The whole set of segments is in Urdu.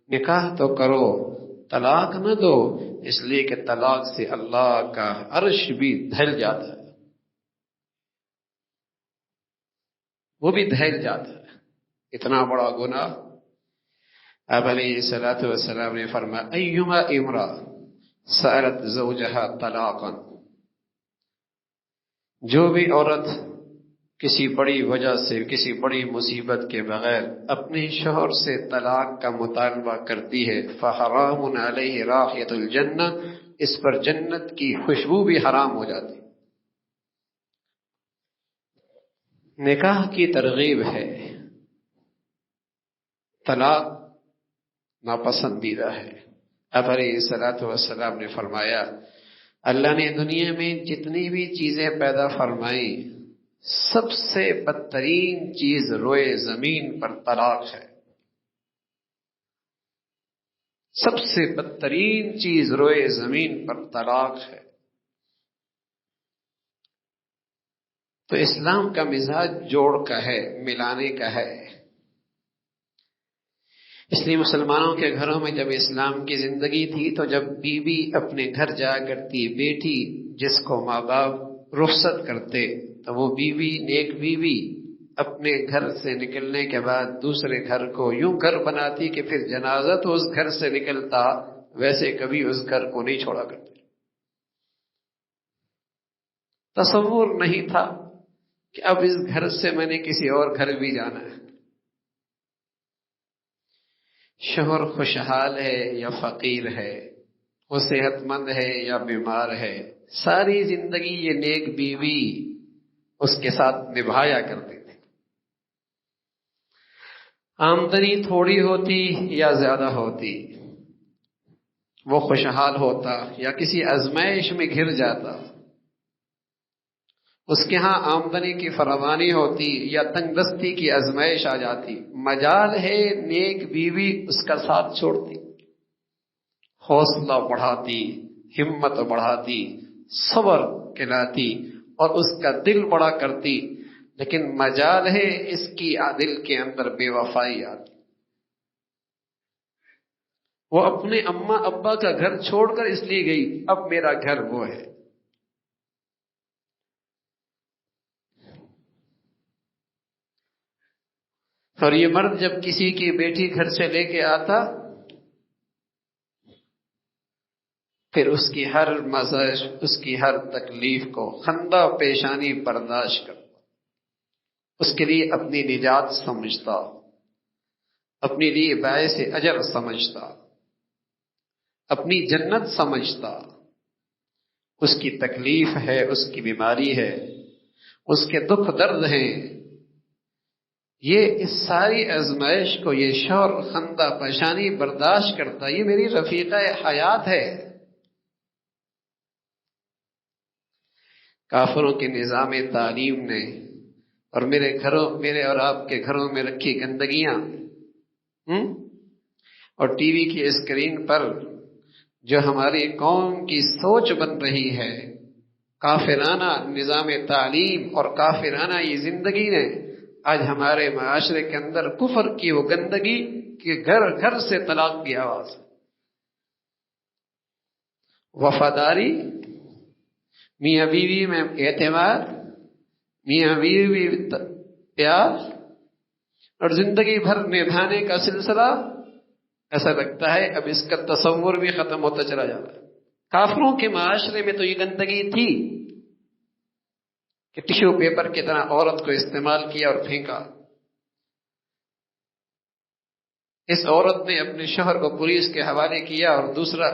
نکاح تو کرو، طلاق نہ دو، اس لیے کہ طلاق سے اللہ کا عرش بھی دھل جاتا ہے، وہ بھی دھل جاتا ہے۔ اتنا بڑا گناہ۔ آپ علیہ الصلوۃ والسلام نے فرمایا ایما امرأ سألت زوجہا طلاقا، جو بھی عورت کسی بڑی وجہ سے، کسی بڑی مصیبت کے بغیر اپنے شوہر سے طلاق کا مطالبہ کرتی ہے، فحرام علیہ رائحۃ الجنہ، اس پر جنت کی خوشبو بھی حرام ہو جاتی۔ نکاح کی ترغیب ہے، طلاق ناپسندیدہ ہے۔ آپ علیہ الصلوۃ والسلام نے فرمایا اللہ نے دنیا میں جتنی بھی چیزیں پیدا فرمائی، سب سے بدترین چیز روئے زمین پر طلاق ہے۔ سب سے بدترین چیز روئے زمین پر طلاق ہے۔ تو اسلام کا مزاج جوڑ کا ہے، ملانے کا ہے۔ اس لیے مسلمانوں کے گھروں میں جب اسلام کی زندگی تھی تو جب بیوی اپنے گھر جا کرتی، بیٹی جس کو ماں باپ رخصت کرتے، تو وہ بیوی، نیک بیوی، اپنے گھر سے نکلنے کے بعد دوسرے گھر کو یوں گھر بناتی کہ پھر جنازہ تو اس گھر سے نکلتا، ویسے کبھی اس گھر کو نہیں چھوڑا کرتی۔ تصور نہیں تھا کہ اب اس گھر سے میں نے کسی اور گھر بھی جانا ہے۔ شوہر خوشحال ہے یا فقیر ہے، وہ صحت مند ہے یا بیمار ہے، ساری زندگی یہ نیک بیوی اس کے ساتھ نبھایا کرتی تھی۔ آمدنی تھوڑی ہوتی یا زیادہ ہوتی، وہ خوشحال ہوتا یا کسی آزمائش میں گھر جاتا، اس کے ہاں آمدنی کی فراوانی ہوتی یا تنگ دستی کی آزمائش آ جاتی، مجال ہے نیک بیوی اس کا ساتھ چھوڑتی، حوصلہ بڑھاتی، ہمت بڑھاتی، صبر کھلاتی اور اس کا دل بڑا کرتی۔ لیکن مجال ہے اس کی دل کے اندر بے وفائی آتی، وہ اپنے اماں ابا کا گھر چھوڑ کر اس لیے گئی، اب میرا گھر وہ ہے۔ اور یہ مرد جب کسی کی بیٹی گھر سے لے کے آتا، پھر اس کی ہر مزاج، اس کی ہر تکلیف کو خندہ پیشانی برداشت کرتا، اس کے لیے اپنی نجات سمجھتا، اپنے لیے باعث اجر سمجھتا، اپنی جنت سمجھتا۔ اس کی تکلیف ہے، اس کی بیماری ہے، اس کے دکھ درد ہیں، یہ اس ساری آزمائش کو یہ شوہر خندہ پیشانی برداشت کرتا، یہ میری رفیقہ حیات ہے۔ کافروں کے نظام تعلیم نے اور میرے اور آپ کے گھروں میں رکھی گندگیاں اور ٹی وی کی اسکرین پر جو ہماری قوم کی سوچ بن رہی ہے، کافرانہ نظام تعلیم اور کافرانہ یہ زندگی نے آج ہمارے معاشرے کے اندر کفر کی وہ گندگی کہ گھر گھر سے طلاق کی آواز، وفاداری، میاں بیوی میں اعتماد، میاں بیوی پیار اور زندگی بھر نبھانے کا سلسلہ، ایسا لگتا ہے اب اس کا تصور بھی ختم ہوتا چلا جا رہا ہے۔ کافروں کے معاشرے میں تو یہ گندگی تھی کہ ٹشو پیپر کی طرح عورت کو استعمال کیا اور پھینکا۔ اس عورت نے اپنے شوہر کو پولیس کے حوالے کیا اور دوسرا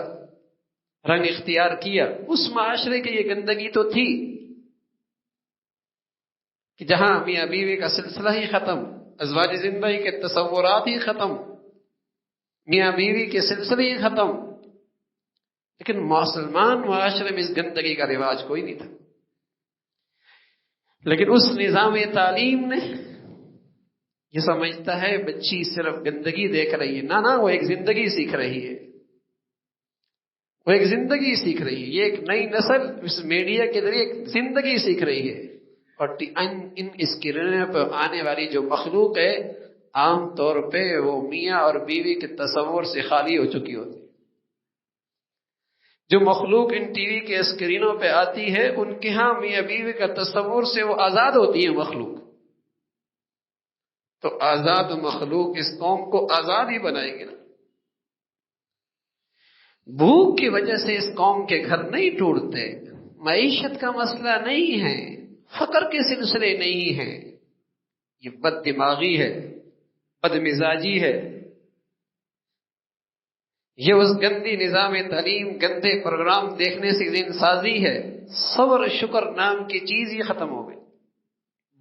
رنگ اختیار کیا۔ اس معاشرے کی یہ گندگی تو تھی کہ جہاں میاں بیوی کا سلسلہ ہی ختم، ازواج زندگی کے تصورات ہی ختم، میاں بیوی کے سلسلے ہی ختم۔ لیکن مسلمان معاشرے میں اس گندگی کا رواج کوئی نہیں تھا۔ لیکن اس نظام تعلیم نے یہ سمجھتا ہے بچی صرف گندگی دیکھ رہی ہے، نہ وہ ایک زندگی سیکھ رہی ہے، وہ ایک زندگی سیکھ رہی ہے۔ یہ ایک نئی نسل اس میڈیا کے ذریعے ایک زندگی سیکھ رہی ہے، اور ان اسکرینوں پر آنے والی جو مخلوق ہے عام طور پہ وہ میاں اور بیوی کے تصور سے خالی ہو چکی ہوتی ہے۔ جو مخلوق ان ٹی وی کے اسکرینوں پہ آتی ہے ان کے ہاں میاں بیوی کا تصور سے وہ آزاد ہوتی ہے مخلوق، تو آزاد مخلوق اس قوم کو آزاد ہی بنائے گی نا۔ بھوک کی وجہ سے اس قوم کے گھر نہیں ٹوٹتے، معیشت کا مسئلہ نہیں ہے، فقر کے سلسلے نہیں ہیں، یہ بد دماغی ہے، بد مزاجی ہے، یہ اس گندی نظام تعلیم، گندے پروگرام دیکھنے سے دین سازی ہے۔ صبر شکر نام کی چیز ہی ختم ہو گئی،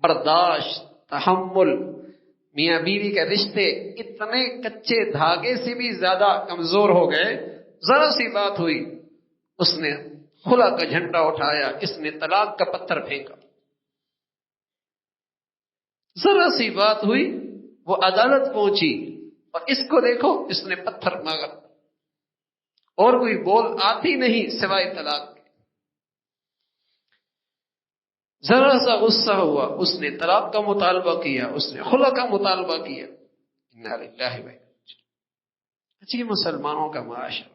برداشت، تحمل۔ میاں بیوی کے رشتے اتنے کچے دھاگے سے بھی زیادہ کمزور ہو گئے، ذرا سی بات ہوئی اس نے خلا کا جھنڈا اٹھایا، اس نے طلاق کا پتھر پھینکا، ذرا سی بات ہوئی وہ عدالت پہنچی اور اس کو دیکھو اس نے پتھر مانگا، اور کوئی بول آتی نہیں سوائے طلاق کے۔ ذرا سا غصہ ہوا اس نے طلاق کا مطالبہ کیا، اس نے خلا کا مطالبہ کیا۔ انا للہ و انا الیہ راجعون۔ جی مسلمانوں کا معاشرہ،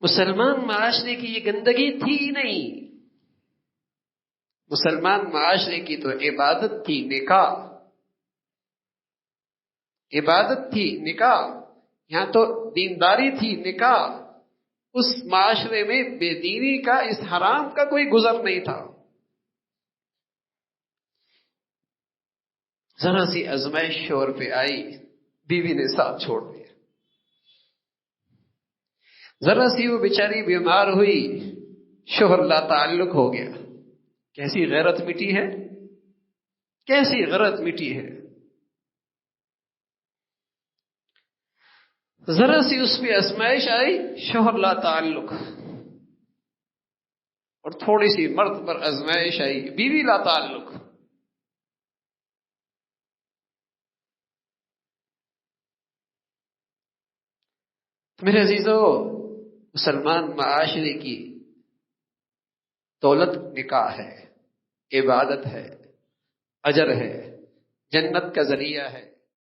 مسلمان معاشرے کی یہ گندگی تھی ہی نہیں۔ مسلمان معاشرے کی تو عبادت تھی نکاح، عبادت تھی نکاح، یہاں تو دینداری تھی نکاح۔ اس معاشرے میں بے دینی کا، اس حرام کا کوئی گزر نہیں تھا۔ ذرا سی ازمائش شوہر پہ آئی، بیوی نے ساتھ چھوڑ دیا۔ ذرا سی وہ بیچاری بیمار ہوئی، شوہر لا تعلق ہو گیا۔ کیسی غیرت مٹی ہے، کیسی غیرت مٹی ہے۔ ذرا سی اس پہ ازمائش آئی، شوہر لا تعلق، اور تھوڑی سی مرد پر ازمائش آئی، بیوی لا تعلق۔ میرے عزیزو، مسلمان معاشرے کی دولت نکاح ہے، عبادت ہے، اجر ہے، جنت کا ذریعہ ہے۔